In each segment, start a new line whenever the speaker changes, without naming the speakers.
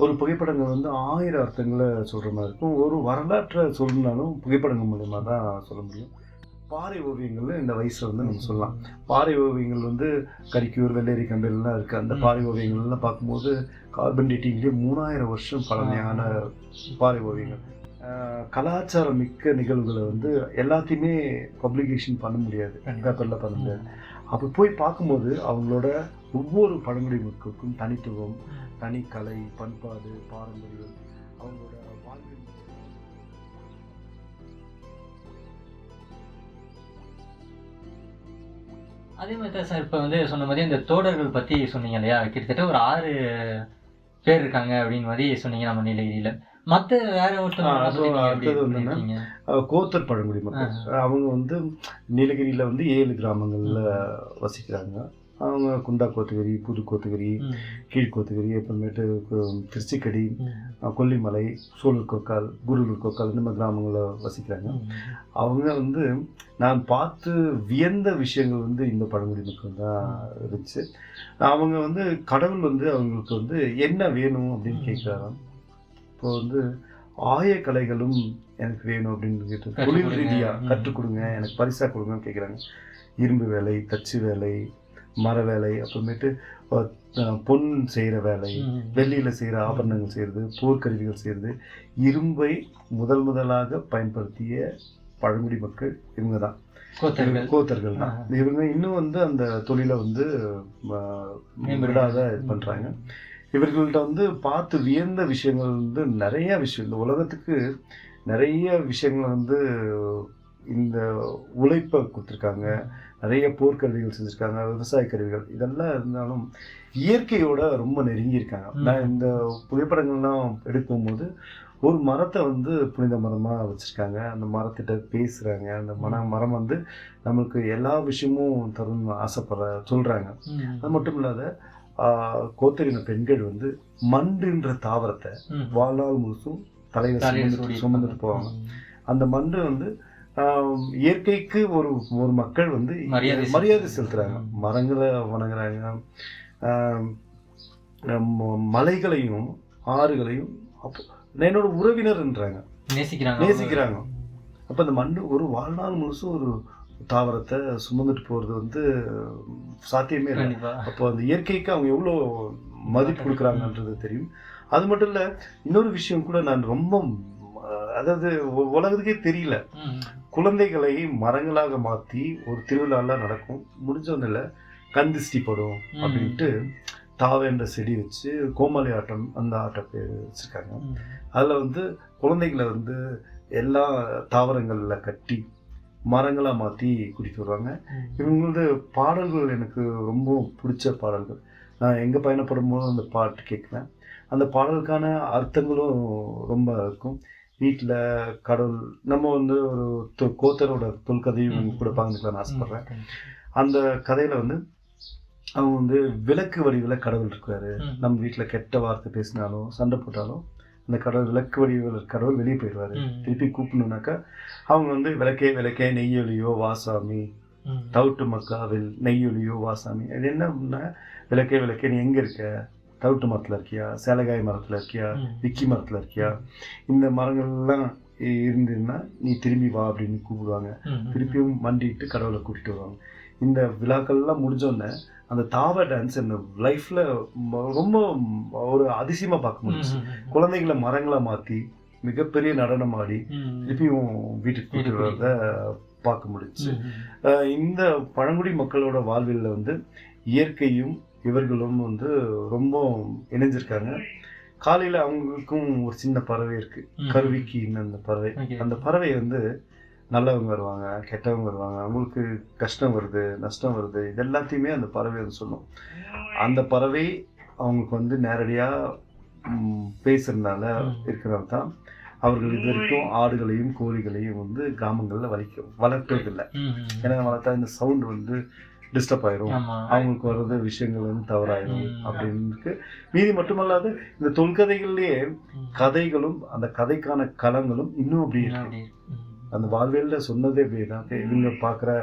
ஒரு புகைப்படங்கள் வந்து 1000 அர்த்தங்களை சொல்கிற மாதிரி இருக்கும். ஒரு வரலாற்றை சொல்லணும்னாலும் புகைப்படங்கள் மூலயமா தான் சொல்ல முடியும். பாறை ஓவியங்கள் இந்த வயசில் வந்து நம்ம சொல்லலாம். பாறை ஓவியங்கள் வந்து கரிக்கூர், வெள்ளேரி கம்பெல்லாம் இருக்குது. அந்த பாறை ஓவியங்கள்லாம் பார்க்கும்போது கார்பன் டேட்டிங்லேயே 3000 வருஷம் பழமையான பாறை ஓவியங்கள். கலாச்சாரம் மிக்க நிகழ்வுகளை வந்து எல்லாத்தையுமே பப்ளிகேஷன் பண்ண முடியாது, பேப்பரில் பண்ண முடியாது. அப்போ போய் பார்க்கும்போது அவங்களோட ஒவ்வொரு பழங்குடி மக்களுக்கும் தனித்துவம், தனி கலை, பண்பாடு, பாரம்பரியம், அவங்களோட வாழ்வியல்.
அதே மாதிரி தான் சார் இப்போ வந்து சொன்ன மாதிரி இந்த தோடர்கள் பற்றி சொன்னீங்க இல்லையா, கிட்டத்தட்ட ஒரு 6 பேர் இருக்காங்க அப்படின்னு மாதிரி சொன்னீங்க நம்ம நீலகிரியில். மற்ற வேற ஒருத்தர்
கோத்தர் பழங்குடி மக்கள். அவங்க வந்து நீலகிரியில் வந்து 7 கிராமங்களில் வசிக்கிறாங்க. அவங்க குண்டா கோத்தகிரி, புது கோத்தகிரி, கீழ்கோத்தகிரி, அப்புறமேட்டு திருச்சிக்கடி, கொல்லிமலை, சோழூர் கொக்கால், குருளூர் கொக்கால், இந்த மாதிரி கிராமங்களில் வசிக்கிறாங்க. அவங்க வந்து நான் பார்த்து வியந்த விஷயங்கள் வந்து இந்த பழங்குடி மக்கள் தான் இருந்துச்சு. அவங்க வந்து கடவுள் வந்து அவங்களுக்கு வந்து என்ன வேணும் அப்படின்னு கேட்குறாராம். இப்போ வந்து ஆயக்கலைகளும் எனக்கு வேணும் அப்படின்னு கேட்டு தொழில் ரீதியாக கற்றுக் கொடுங்க, எனக்கு பரிசாக கொடுங்கன்னு கேட்குறாங்க. இரும்பு வேலை, தச்சு வேலை, மர வேலை, அப்புறமேட்டு பொன் செய்கிற வேலை, வெள்ளியில் செய்கிற ஆபரணங்கள் செய்கிறது, போர்க்கருவிகள் செய்கிறது, இரும்பை முதலாக பயன்படுத்திய பழங்குடி மக்கள் இவங்க தான், கோத்தர்கள் தான். இவங்க இன்னும் வந்து அந்த தொழிலை வந்து விடாத இது பண்ணுறாங்க. இவர்கள்ட்ட வந்து பார்த்து வியந்த விஷயங்கள் வந்து நிறைய விஷயம், இந்த உலகத்துக்கு நிறைய விஷயங்களை வந்து இந்த உழைப்பை கொடுத்துருக்காங்க. நிறைய போர்க்கருவிகள் செஞ்சுருக்காங்க, விவசாய கருவிகள், இதெல்லாம் இருந்தாலும் இயற்கையோட ரொம்ப நெருங்கியிருக்காங்க. நான் இந்த புகைப்படங்கள்லாம் எடுக்கும்போது ஒரு மரத்தை வந்து புனித மரமாக வச்சுருக்காங்க. அந்த மரத்திட்ட பேசுகிறாங்க. அந்த மரம் வந்து நம்மளுக்கு எல்லா விஷயமும் தரும்னு சொல்கிறாங்க. அது மட்டும் இல்லாத கோத்தரின பெண்கள் வந்து மண்டுன்ற தாவரத்தை வாழ்நாள் முழுசும் தலையில் சுமந்துட்டு போவாங்க. அந்த மண்டு வந்து இயற்கைக்கு ஒரு மக்கள் வந்து மரியாதை செலுத்துறாங்க. மரங்களை வணங்குறாங்க, மலைகளையும் ஆறுகளையும் என்னோட உறவினர்ன்றாங்க, நேசிக்கிறாங்க. அப்போ அந்த மண்டு ஒரு வாழ்நாள் முழுசும் ஒரு தாவரத்தை சுமந்துட்டு போகிறது வந்து சாத்தியமே இல்லை. அப்போ அந்த இயற்கைக்கு அவங்க எவ்வளோ மதிப்பு கொடுக்குறாங்கன்றது தெரியும். அது மட்டும் இல்லை, இன்னொரு விஷயம் கூட நான் ரொம்ப, அதாவது உலகத்துக்கே தெரியல, குழந்தைகளை மரங்களாக மாற்றி ஒரு திருவிழாலாம் நடக்கும். முடிஞ்சோன்னில் கந்திஷ்டி படும் அப்படின்ட்டு தாவேன்ற செடி வச்சு கோமாளி ஆட்டம், அந்த ஆட்ட பேர் வச்சுருக்காங்க. அதில் வந்து குழந்தைகளை வந்து எல்லா தாவரங்களில் கட்டி மரங்களாக மாற்றி கூட்டிகிட்டு வருவாங்க. இவங்களது பாடல்கள் எனக்கு ரொம்ப பிடிச்ச பாடல்கள். நான் எங்கே பயணப்படும் போது அந்த பாட்டு கேட்குறேன். அந்த பாடலுக்கான அர்த்தங்களும் ரொம்ப இருக்கும். வீட்டில் கடவுள், நம்ம வந்து ஒரு கோத்தரோட தொல்கதையும் கூட பகிர்ந்துக்கலாம்னு ஆசைப்பட்றேன். அந்த கதையில் வந்து அவங்க வந்து விளக்கு வடிவில் கடவுள் இருக்காரு. நம்ம வீட்டில் கெட்ட வார்த்தை பேசினாலும் சண்டை போட்டாலும் அந்த கடவுள் விளக்கு வடிவில் கடவுள் வெளியே போயிடுவார். திருப்பி கூப்பிடணுன்னாக்கா அவங்க வந்து விளக்கே நெய்யொலியோ வாசாமி, தவிட்டு மக்காவில் நெய்யொலியோ வாசாமி. அது என்னன்னா, விளக்கே நீ எங்கே இருக்க, தவிட்டு மரத்தில் இருக்கியா, சேலகாய் மரத்தில் இருக்கியா, விக்கி மரத்தில் இருக்கியா, இந்த மரங்கள்லாம் இருந்ததுன்னா நீ திரும்பி வா அப்படின்னு கூப்பிடுவாங்க. திருப்பியும் மண்டிட்டு கடவுளை கூட்டிகிட்டு வருவாங்க. இந்த விழாக்கள்லாம் முடிஞ்சோடனே அந்த தாவ டான்ஸ் என்ன லைஃப்பில் ரொம்ப ஒரு அதிசயமாக பார்க்க முடியுது. குழந்தைகளை மரங்களை மாற்றி மிகப்பெரிய நடனம் ஆடி திருப்பியும் வீட்டுக்கு கூட்டிட்டு வரத பார்க்க முடிச்சு. இந்த பழங்குடி மக்களோட வாழ்வில் வந்து இயற்கையும் இவர்களும் வந்து ரொம்ப இணைஞ்சிருக்காங்க. காலையில் அவங்களுக்கும் ஒரு சின்ன பறவை இருக்குது, கருவிக்கின்னு அந்த பறவை. அந்த பறவை வந்து நல்லவங்க வருவாங்க, கெட்டவங்க வருவாங்க, அவங்களுக்கு கஷ்டம் வருது, நஷ்டம் வருது, இது எல்லாத்தையுமே அந்த பறவை வந்து சொல்லும். அந்த பறவை அவங்களுக்கு வந்து நேரடியாக பேசுறதுனால இருக்கிறது தான் அவர்கள் இது வரைக்கும் ஆடுகளையும் கோழிகளையும் வந்து கிராமங்களில் வளர்க்கறதில்லை. ஏன்னா வளர்த்தா இந்த சவுண்டு வந்து டிஸ்டர்ப் ஆயிரும், அவங்களுக்கு வர்றது விஷயங்கள் வந்து தவறாயிரும் அப்படின்னு. மீதி மட்டுமல்லாது இந்த தொல்கதைகள்லேயே கதைகளும் அந்த கதைக்கான களங்களும் இன்னும் அப்படி இருக்கு. அந்த வாழ்வியல்ல சொன்னதே அப்படியே தான். இவங்க பார்க்குற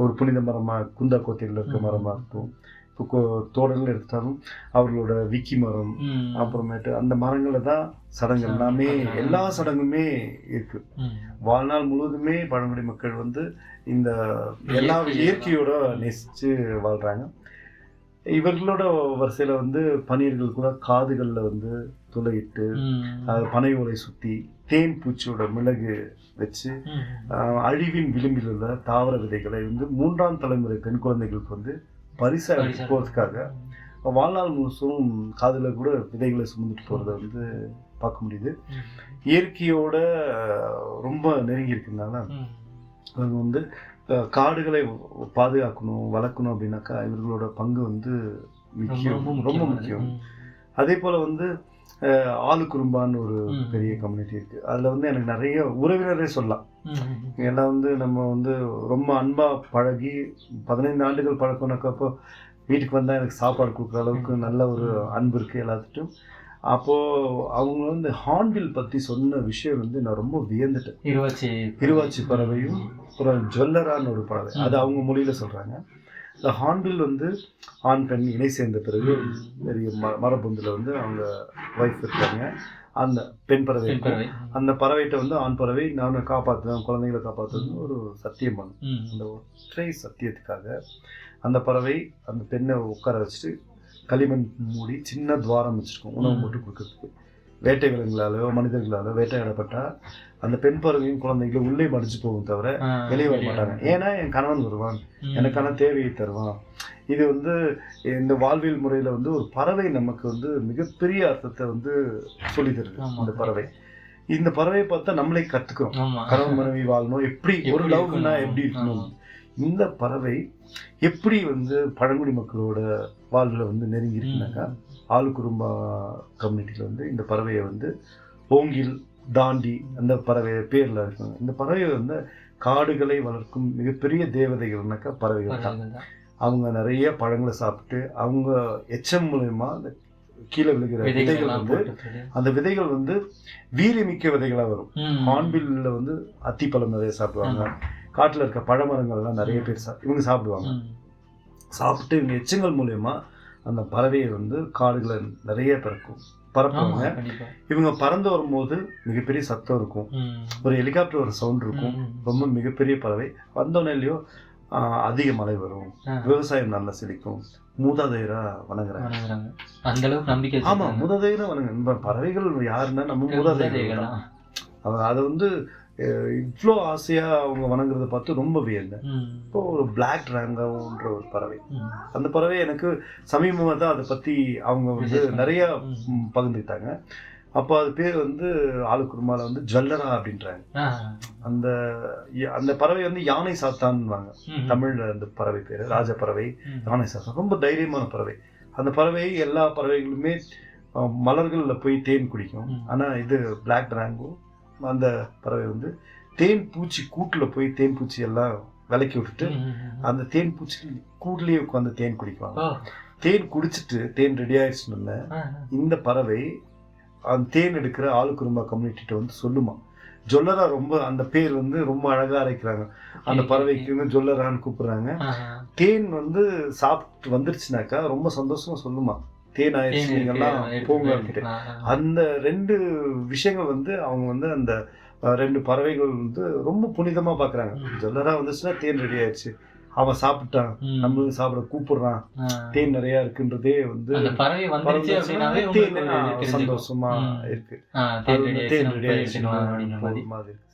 ஒரு புனித மரமாக குந்தா கோத்தையில் இருக்க மரமாக இருக்கும், இப்போ தோடர்கள் எடுத்தாலும் அவர்களோட விக்கி மரம், அப்புறமேட்டு அந்த மரங்களை தான் சடங்கு எல்லாமே, எல்லா சடங்குமே இருக்கு. வாழ்நாள் முழுவதுமே பழங்குடி மக்கள் வந்து இந்த எல்லா இயற்கையோட நேசிச்சு வாழ்றாங்க. இவர்களோட வரிசையில வந்து பனியர்கள் கூட காதுகள்ல வந்து துளையிட்டு பனை ஓலை சுத்தி தேன் பூச்சியோட மிளகு வச்சு அழிவின் விளிம்பில் உள்ள தாவர விதைகளை வந்து 3ஆம் தலைமுறை பெண் குழந்தைகளுக்கு வந்து பரிசா எடுத்து போறதுக்காக வாழ்நாள் முழுசும் காதுல கூட விதைகளை சுமந்துட்டு போறத வந்து பார்க்க முடியுது. இயற்கையோட ரொம்ப நெருங்கி இருக்கிறதுனால அவங்க வந்து காடுகளை பாதுகாக்கணும், வளர்க்கணும் அப்படின்னாக்கா இவர்களோட பங்கு வந்து முக்கியம், ரொம்ப முக்கியம். அதே போல வந்து ஆளுக்குறும்பான்னு ஒரு பெரிய கம்யூனிட்டி இருக்கு. அதுல வந்து எனக்கு நிறைய உறவினரே சொல்லலாம். ஏன்னா வந்து நம்ம வந்து ரொம்ப அன்பா பழகி 15 ஆண்டுகள் பழக்கம்னாக்கப்போ வீட்டுக்கு வந்தா எனக்கு சாப்பாடு கொடுக்குற அளவுக்கு நல்ல ஒரு அன்பு இருக்கு எல்லாத்துட்டும். அப்போ அவங்க வந்து ஹார்ன்பில் பத்தி சொன்ன விஷயம் வந்து நான் ரொம்ப வியந்துட்டேன். இருவாச்சி பறவையும் அப்புறம் ஜொல்லரான்னு ஒரு பறவை, அது அவங்க மொழியில சொல்றாங்க. இந்த ஹார்ன்பில் வந்து ஆண் பெண் இணை சேர்ந்த பிறகு பெரிய மரபொந்தில் வந்து அவங்க ஒய்ஃப் இருக்காங்க. அந்த பெண் பறவை, அந்த பறவைகிட்ட வந்து ஆண் பறவை நான் காப்பாற்றுவேன், குழந்தைகளை காப்பாற்றுவேன் ஒரு சத்தியம் பண்ணும். அந்த ஒற்றை சத்தியத்துக்காக அந்த பறவை அந்த பெண்ணை உட்கார வச்சுட்டு களிமண் மூடி சின்ன துவாரம் வச்சிருக்கோம் உணவு மட்டும் கொடுக்கறதுக்கு. வேட்டை விலங்குகளாலோ மனிதர்களாலோ வேட்டையாடப்பட்டா அந்த பெண் பறவையும் குழந்தைகளும் உள்ளே மடிச்சு போகும் தவிர வெளியே வர மாட்டாங்க. ஏன்னா என் கணவன் வருவான், எனக்கான தேவையை தருவான். இது வந்து இந்த வாழ்வியல் முறையில வந்து ஒரு பறவை நமக்கு வந்து மிகப்பெரிய அர்த்தத்தை வந்து சொல்லி தருது. அந்த பறவை, இந்த பறவையை பார்த்தா நம்மளே கத்துக்கிறோம். கணவன் மனைவி வாழணும், எப்படி ஒரு லவ்னா எப்படி இருக்கணும். இந்த பறவை எப்படி வந்து பழங்குடி மக்களோட வாழ்வில் வந்து நெருங்கி இருக்குனாக்கா ஆளுக்குறும்பா கம்யூனிட்டியில் வந்து இந்த பறவையை வந்து ஓங்கில் தாண்டி அந்த பறவை பேர்ல இருக்காங்க. இந்த பறவை வந்து காடுகளை வளர்க்கும் மிகப்பெரிய தேவதைகள்னாக்கா பறவைகள் தான். அவங்க நிறைய பழங்களை சாப்பிட்டு அவங்க எச்சம் மூலயமா அந்த கீழே விழுகிற விதைகள் வந்து அந்த விதைகள் வந்து வீரியமிக்க விதைகளா வரும். ஹார்ன்பில்ல வந்து அத்திப்பழம் நிறைய சாப்பிடுவாங்க. காட்டுல இருக்க பழமரங்கள் எல்லாம் நிறைய பேர் இவங்க சாப்பிடுவாங்க. சாப்பிட்டு இவங்க எச்சங்கள் மூலயமா அந்த பறவையை வந்து காடுகளை நிறைய பறப்பாங்க. இவங்க பறந்து வரும்போது மிகப்பெரிய சத்தம் இருக்கும், ஒரு ஹெலிகாப்டர் ஒரு சவுண்ட் இருக்கும். ரொம்ப மிகப்பெரிய பறவை. வந்தோடனே இல்லையோ அதிக மழை வரும், விவசாயம் நல்லா செழிக்கும். மூதாதையரா வணங்குறாங்க.
அந்த அளவுக்கு நம்பிக்கை.
ஆமா, மூதாதையரா வணங்க. பறவைகள் யாருன்னா நம்ம மூதாதையர்கள். அதை வந்து இவ்வளோ ஆசையா அவங்க வணங்குறத பார்த்து ரொம்ப வியந்தேன். இப்போ ஒரு பிளாக் டிராங்கோன்ற ஒரு பறவை, அந்த பறவை எனக்கு சமீபமாக தான் அதை பத்தி அவங்க வந்து நிறைய பகிர்ந்துக்கிட்டாங்க. அப்போ அது பேர் வந்து ஆளுக்குறுமால வந்து ஜல்லரா அப்படின்றாங்க. அந்த அந்த பறவை வந்து யானை சாத்தான்வாங்க தமிழ்ல. அந்த பறவை பேரு ராஜ பறவை, யானை சாத்தான். ரொம்ப தைரியமான பறவை. அந்த பறவை எல்லா பறவைகளுமே மலர்கள்ல போய் தேன் குடிக்கும். ஆனா இது பிளாக் டிராங்கோ அந்த பறவை வந்து தேன் பூச்சி கூட்டுல போய் தேன் பூச்சி எல்லாம் விலக்கி விட்டுட்டு அந்த தேன் பூச்சி கூட்டுலயே உட்காந்து தேன் குடிக்குவாங்க. தேன் குடிச்சிட்டு தேன் ரெடி ஆயிடுச்சுன்னு இந்த பறவை அந்த தேன் எடுக்கிற ஆளுக்குறும்பா கம்யூனிட்டிட்ட வந்து சொல்லுமா. ஜொல்லரா ரொம்ப அந்த பேர் வந்து ரொம்ப அழகா அரைக்கிறாங்க. அந்த பறவைக்கு வந்து ஜொல்லரான்னு கூப்பிடுறாங்க. தேன் வந்து சாப்பிட்டு வந்துருச்சுனாக்கா ரொம்ப சந்தோஷமா சொல்லுமா, தேன் ஆயிடுச்சு நீங்கெல்லாம் போங்க அப்படின்ட்டு. அந்த 2 விஷயங்கள் வந்து அவங்க வந்து அந்த 2 பறவைகள் வந்து ரொம்ப புனிதமா பாக்குறாங்க. ஜொல்லரா வந்துச்சுன்னா தேன் ரெடி ஆயிடுச்சு, அவன் சாப்பிட்டான், நம்மளும் சாப்பிட கூப்பிடுறான், தேன் நிறைய இருக்குன்றதே வந்து சந்தோஷமா இருக்கு. தேன் ரெடி ஆயிடுச்சு மாதிரி இருக்கு.